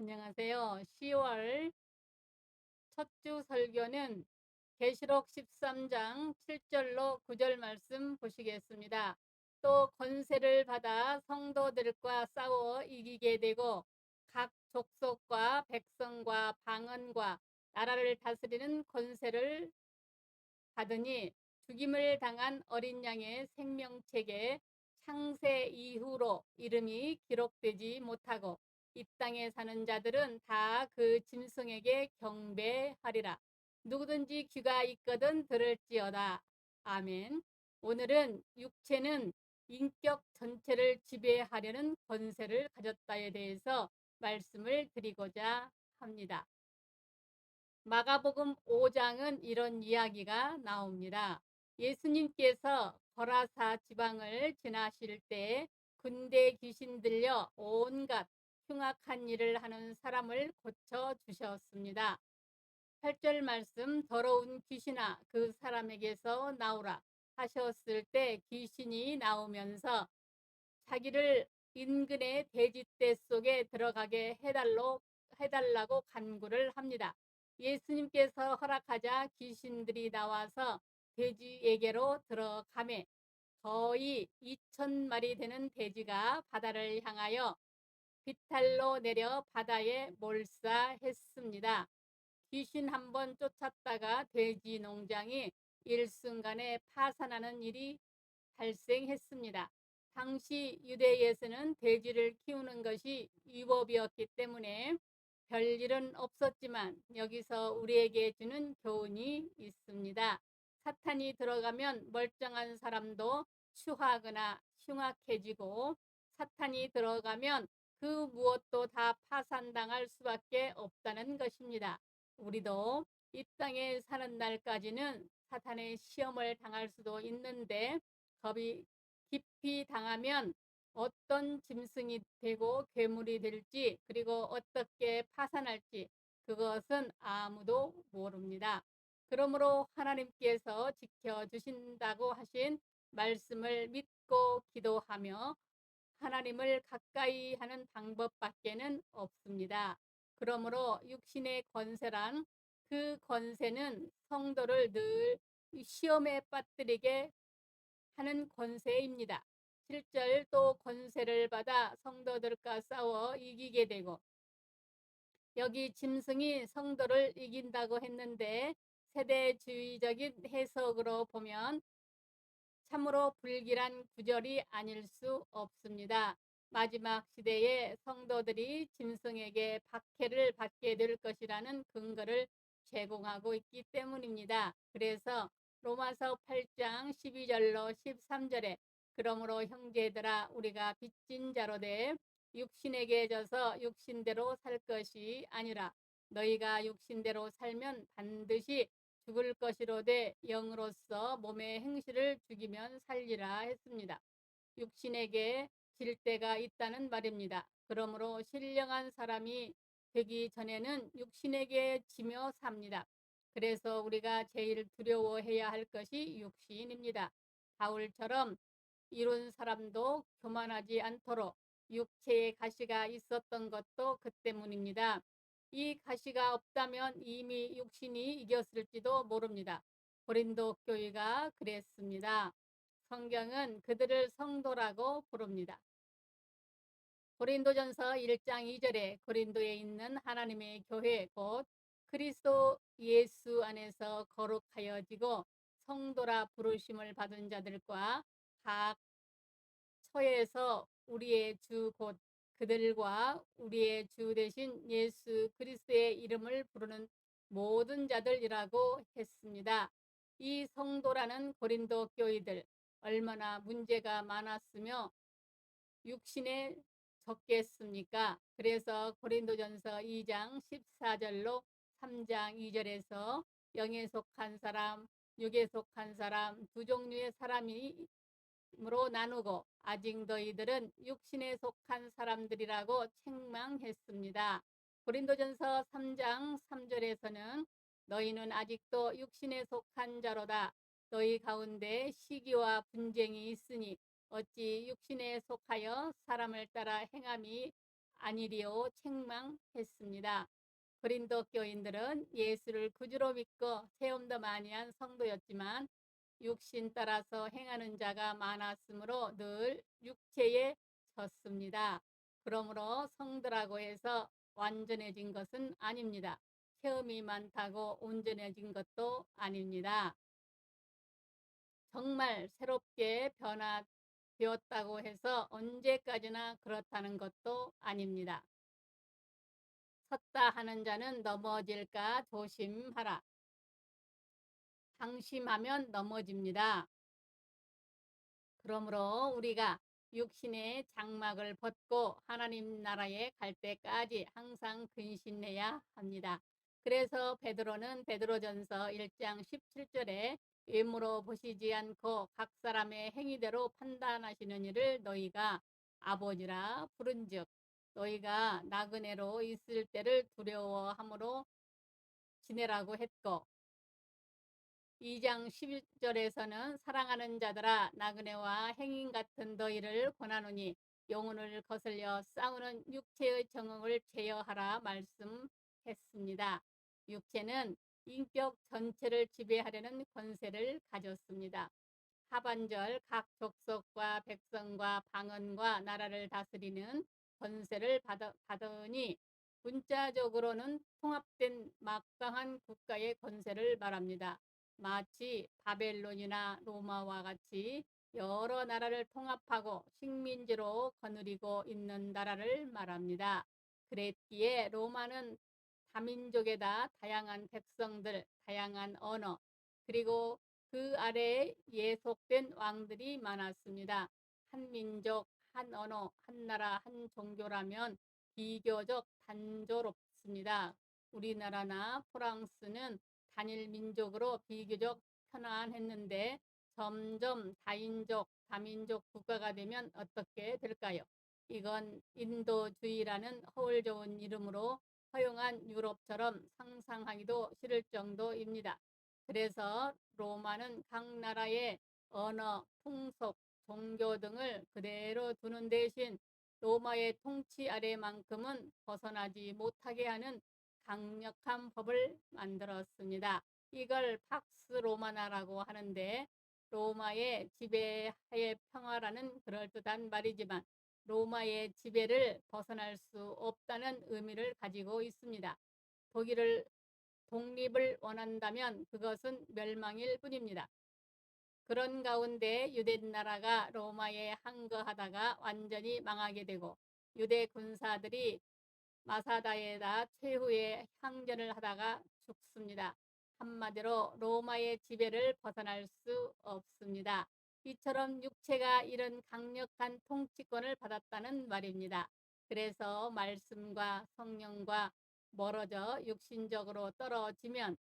안녕하세요. 10월 첫 주 설교는 계시록 13장 7절로 9절 말씀 보시겠습니다. 또 권세를 받아 성도들과 싸워 이기게 되고 각 족속과 백성과 방언과 나라를 다스리는 권세를 받으니 죽임을 당한 어린 양의 생명책에 창세 이후로 이름이 기록되지 못하고 이 땅에 사는 자들은 다 그 짐승에게 경배하리라. 누구든지 귀가 있거든 들을지어다. 아멘. 오늘은 육체는 인격 전체를 지배하려는 권세를 가졌다에 대해서 말씀을 드리고자 합니다. 마가복음 5장은 이런 이야기가 나옵니다. 예수님께서 거라사 지방을 지나실 때 군대 귀신 들려 온갖 흉악한 일을 하는 사람을 고쳐 주셨습니다. 8절 말씀, 더러운 귀신아 그 사람에게서 나오라 하셨을 때 귀신이 나오면서 자기를 인근의 돼지떼 속에 들어가게 해달라고 간구를 합니다. 예수님께서 허락하자 귀신들이 나와서 돼지에게로 들어가매 거의 2,000마리 되는 돼지가 바다를 향하여 비탈로 내려 바다에 몰사했습니다. 귀신 한 번 쫓았다가 돼지 농장이 일순간에 파산하는 일이 발생했습니다. 당시 유대에서는 돼지를 키우는 것이 위법이었기 때문에 별일은 없었지만 여기서 우리에게 주는 교훈이 있습니다. 사탄이 들어가면 멀쩡한 사람도 추하거나 흉악해지고 사탄이 들어가면 그 무엇도 다 파산당할 수밖에 없다는 것입니다. 우리도 이 땅에 사는 날까지는 사탄의 시험을 당할 수도 있는데 겁이 깊이 당하면 어떤 짐승이 되고 괴물이 될지 그리고 어떻게 파산할지 그것은 아무도 모릅니다. 그러므로 하나님께서 지켜주신다고 하신 말씀을 믿고 기도하며 하나님을 가까이 하는 방법밖에는 없습니다. 그러므로 육신의 권세란 그 권세는 성도를 늘 시험에 빠뜨리게 하는 권세입니다. 7절 또 권세를 받아 성도들과 싸워 이기게 되고 여기 짐승이 성도를 이긴다고 했는데 세대주의적인 해석으로 보면 참으로 불길한 구절이 아닐 수 없습니다. 마지막 시대에 성도들이 짐승에게 박해를 받게 될 것이라는 근거를 제공하고 있기 때문입니다. 그래서 로마서 8장 12절로 13절에 그러므로 형제들아 우리가 빚진 자로 돼 육신에게 져서 육신대로 살 것이 아니라 너희가 육신대로 살면 반드시 죽을 것이로되 영으로서 몸의 행실을 죽이면 살리라 했습니다. 육신에게 질 때가 있다는 말입니다. 그러므로 신령한 사람이 되기 전에는 육신에게 지며 삽니다. 그래서 우리가 제일 두려워해야 할 것이 육신입니다. 바울처럼 이룬 사람도 교만하지 않도록 육체에 가시가 있었던 것도 그 때문입니다. 이 가시가 없다면 이미 육신이 이겼을지도 모릅니다. 고린도 교회가 그랬습니다. 성경은 그들을 성도라고 부릅니다. 고린도전서 1장 2절에 고린도에 있는 하나님의 교회 곧 그리스도 예수 안에서 거룩하여지고 성도라 부르심을 받은 자들과 각 처에서 우리의 주 곧 그들과 우리의 주 대신 예수 그리스도의 이름을 부르는 모든 자들이라고 했습니다. 이 성도라는 고린도 교회들 얼마나 문제가 많았으며 육신에 적겠습니까? 그래서 고린도전서 2장 14절로 3장 2절에서 영에 속한 사람, 육에 속한 사람 두 종류의 사람이 으로 나누고 아직 너희들은 육신에 속한 사람들이라고 책망했습니다. 고린도전서 3장 3절에서는 너희는 아직도 육신에 속한 자로다. 너희 가운데 시기와 분쟁이 있으니 어찌 육신에 속하여 사람을 따라 행함이 아니리요 책망했습니다. 고린도 교인들은 예수를 구주로 믿고 체험도 많이 한 성도였지만 육신 따라서 행하는 자가 많았으므로 늘 육체에 졌습니다. 그러므로 성도라고 해서 완전해진 것은 아닙니다. 체험이 많다고 온전해진 것도 아닙니다. 정말 새롭게 변화되었다고 해서 언제까지나 그렇다는 것도 아닙니다. 섰다 하는 자는 넘어질까 조심하라. 방심하면 넘어집니다. 그러므로 우리가 육신의 장막을 벗고 하나님 나라에 갈 때까지 항상 근신해야 합니다. 그래서 베드로는 베드로전서 1장 17절에 외모로 보시지 않고 각 사람의 행위대로 판단하시는 이를 너희가 아버지라 부른즉 너희가 나그네로 있을 때를 두려워함으로 지내라고 했고 2장 11절에서는 사랑하는 자들아 나그네와 행인 같은 너희를 권하노니 영혼을 거슬려 싸우는 육체의 정욕을 제어하라 말씀했습니다. 육체는 인격 전체를 지배하려는 권세를 가졌습니다. 하반절 각 족속과 백성과 방언과 나라를 다스리는 권세를 받으니 문자적으로는 통합된 막강한 국가의 권세를 말합니다. 마치 바벨론이나 로마와 같이 여러 나라를 통합하고 식민지로 거느리고 있는 나라를 말합니다. 그랬기에 로마는 다민족에다 다양한 백성들, 다양한 언어, 그리고 그 아래에 예속된 왕들이 많았습니다. 한 민족, 한 언어, 한 나라, 한 종교라면 비교적 단조롭습니다. 우리나라나 프랑스는 단일 민족으로 비교적 편안했는데 점점 다인족, 다민족 국가가 되면 어떻게 될까요? 이건 인도주의라는 허울 좋은 이름으로 허용한 유럽처럼 상상하기도 싫을 정도입니다. 그래서 로마는 각 나라의 언어, 풍속, 종교 등을 그대로 두는 대신 로마의 통치 아래만큼은 벗어나지 못하게 하는 강력한 법을 만들었습니다. 이걸 팍스 로마나라고 하는데 로마의 지배하에 평화라는 그럴듯한 말이지만 로마의 지배를 벗어날 수 없다는 의미를 가지고 있습니다. 독립을 원한다면 그것은 멸망일 뿐입니다. 그런 가운데 유대 나라가 로마에 항거하다가 완전히 망하게 되고 유대 군사들이 마사다에다 최후의 항전을 하다가 죽습니다. 한마디로 로마의 지배를 벗어날 수 없습니다. 이처럼 육체가 이런 강력한 통치권을 받았다는 말입니다. 그래서 말씀과 성령과 멀어져 육신적으로 떨어지면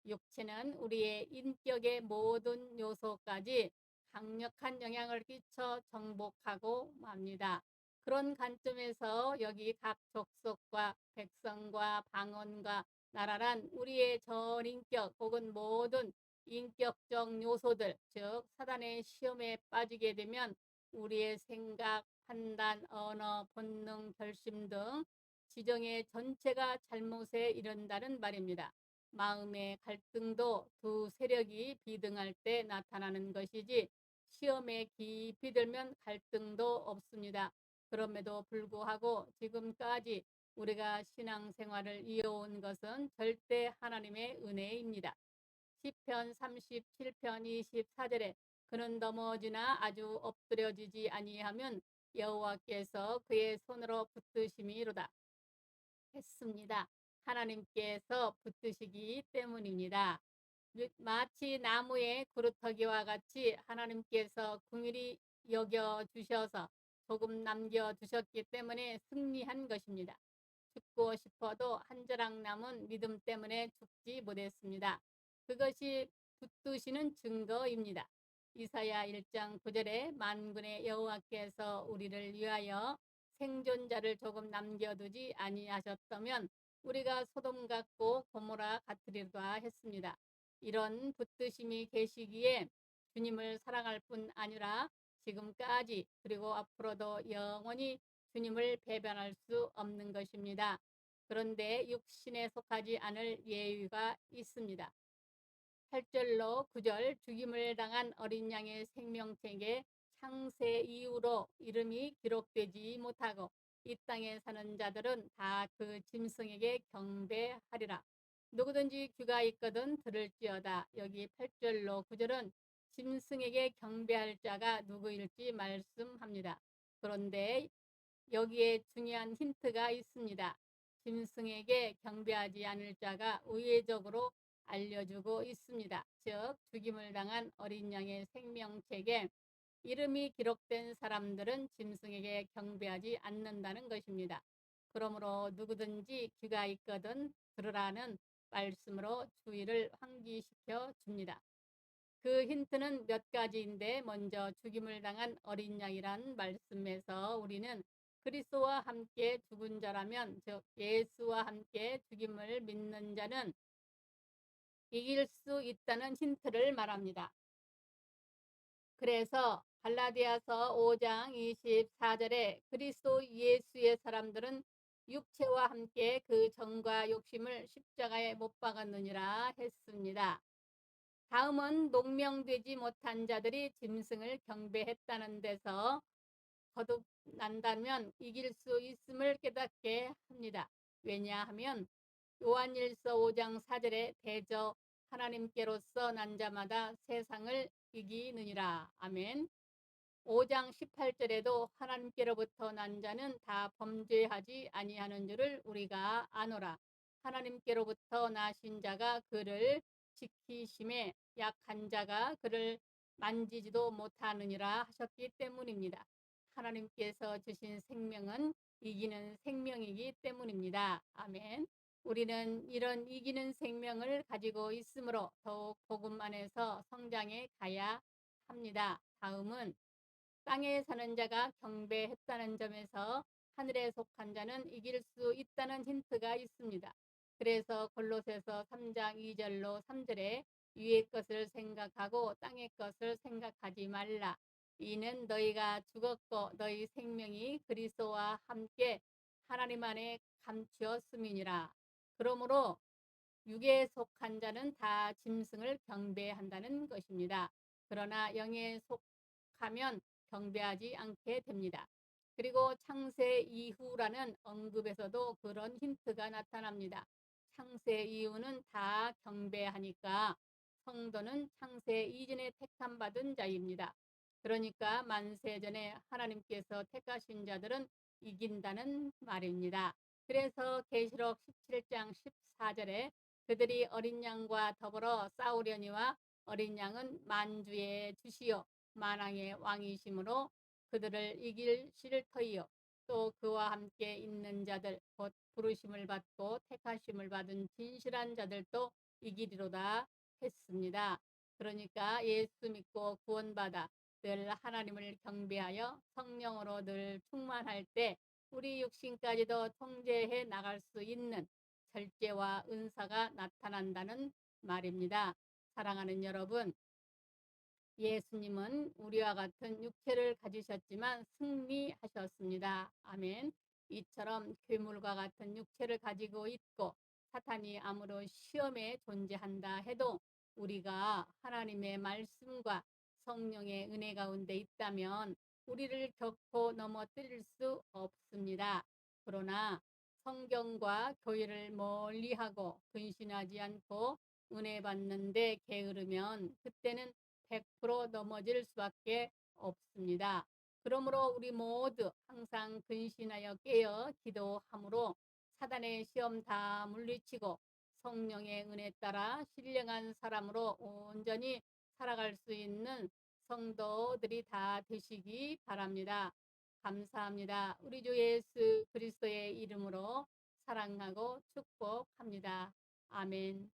육체는 우리의 인격의 모든 요소까지 강력한 영향을 끼쳐 정복하고 맙니다. 그런 관점에서 여기 각 족속과 백성과 방언과 나라란 우리의 전인격 혹은 모든 인격적 요소들, 즉 사단의 시험에 빠지게 되면 우리의 생각, 판단, 언어, 본능, 결심 등 지정의 전체가 잘못에 이른다는 말입니다. 마음의 갈등도 두 세력이 비등할 때 나타나는 것이지 시험에 깊이 들면 갈등도 없습니다. 그럼에도 불구하고 지금까지 우리가 신앙생활을 이어온 것은 절대 하나님의 은혜입니다. 시편 37편 24절에 그는 넘어지나 아주 엎드려지지 아니하면 여호와께서 그의 손으로 붙드심이로다 했습니다. 하나님께서 붙드시기 때문입니다. 마치 나무의 그루터기와 같이 하나님께서 긍휼히 여겨 주셔서 조금 남겨 두셨기 때문에 승리한 것입니다. 죽고 싶어도 한 자락 남은 믿음 때문에 죽지 못했습니다. 그것이 붙드시는 증거입니다. 이사야 1장 9절에 만군의 여호와께서 우리를 위하여 생존자를 조금 남겨두지 아니하셨다면 우리가 소돔 같고 고모라 같으리라 했습니다. 이런 붙드심이 계시기에 주님을 사랑할 뿐 아니라 지금까지 그리고 앞으로도 영원히 주님을 배반할 수 없는 것입니다. 그런데 육신에 속하지 않을 예의가 있습니다. 8절로 9절 죽임을 당한 어린 양의 생명책에 창세 이후로 이름이 기록되지 못하고 이 땅에 사는 자들은 다 그 짐승에게 경배하리라. 누구든지 귀가 있거든 들을지어다. 여기 8절로 9절은 짐승에게 경배할 자가 누구일지 말씀합니다. 그런데 여기에 중요한 힌트가 있습니다. 짐승에게 경배하지 않을 자가 우회적으로 알려주고 있습니다. 즉 죽임을 당한 어린 양의 생명책에 이름이 기록된 사람들은 짐승에게 경배하지 않는다는 것입니다. 그러므로 누구든지 귀가 있거든 들으라는 말씀으로 주의를 환기시켜 줍니다. 그 힌트는 몇 가지인데 먼저 죽임을 당한 어린 양이란 말씀에서 우리는 그리스도와 함께 죽은 자라면 즉 예수와 함께 죽임을 믿는 자는 이길 수 있다는 힌트를 말합니다. 그래서 갈라디아서 5장 24절에 그리스도 예수의 사람들은 육체와 함께 그 정과 욕심을 십자가에 못 박았느니라 했습니다. 다음은 농명되지 못한 자들이 짐승을 경배했다는 데서 거듭난다면 이길 수 있음을 깨닫게 합니다. 왜냐하면 요한일서 5장 4절에 대저 하나님께로서 난 자마다 세상을 이기느니라. 아멘. 5장 18절에도 하나님께로부터 난 자는 다 범죄하지 아니하는 줄을 우리가 아노라. 하나님께로부터 나신 자가 그를 지키심에 약한 자가 그를 만지지도 못하느니라 하셨기 때문입니다. 하나님께서 주신 생명은 이기는 생명이기 때문입니다. 아멘. 우리는 이런 이기는 생명을 가지고 있으므로 더욱 복음 안에서 성장해 가야 합니다. 다음은 땅에 사는 자가 경배했다는 점에서 하늘에 속한 자는 이길 수 있다는 힌트가 있습니다. 그래서 골로새서 3장 2절로 3절에 위의 것을 생각하고 땅의 것을 생각하지 말라. 이는 너희가 죽었고 너희 생명이 그리스도와 함께 하나님 안에 감추었음이니라. 그러므로 육에 속한 자는 다 짐승을 경배한다는 것입니다. 그러나 영에 속하면 경배하지 않게 됩니다. 그리고 창세 이후라는 언급에서도 그런 힌트가 나타납니다. 창세 이후는 다 경배하니까 성도는 창세 이전에 택함 받은 자입니다. 그러니까 만세전에 하나님께서 택하신 자들은 이긴다는 말입니다. 그래서 계시록 17장 14절에 그들이 어린 양과 더불어 싸우려니와 어린 양은 만주의 주시요 만왕의 왕이심으로 그들을 이기실 터이요 또 그와 함께 있는 자들 곧 부르심을 받고 택하심을 받은 진실한 자들도 이기리로다 했습니다. 그러니까 예수 믿고 구원받아 늘 하나님을 경배하여 성령으로 늘 충만할 때 우리 육신까지도 통제해 나갈 수 있는 절제와 은사가 나타난다는 말입니다. 사랑하는 여러분, 예수님은 우리와 같은 육체를 가지셨지만 승리하셨습니다. 아멘. 이처럼 괴물과 같은 육체를 가지고 있고 사탄이 아무런 시험에 존재한다 해도 우리가 하나님의 말씀과 성령의 은혜 가운데 있다면 우리를 결코 넘어뜨릴 수 없습니다. 그러나 성경과 교회를 멀리하고 근신하지 않고 은혜 받는데 게으르면 그때는 100% 넘어질 수밖에 없습니다. 그러므로 우리 모두 항상 근신하여 깨어 기도함으로 사단의 시험 다 물리치고 성령의 은혜 따라 신령한 사람으로 온전히 살아갈 수 있는 성도들이 다 되시기 바랍니다. 감사합니다. 우리 주 예수 그리스도의 이름으로 사랑하고 축복합니다. 아멘.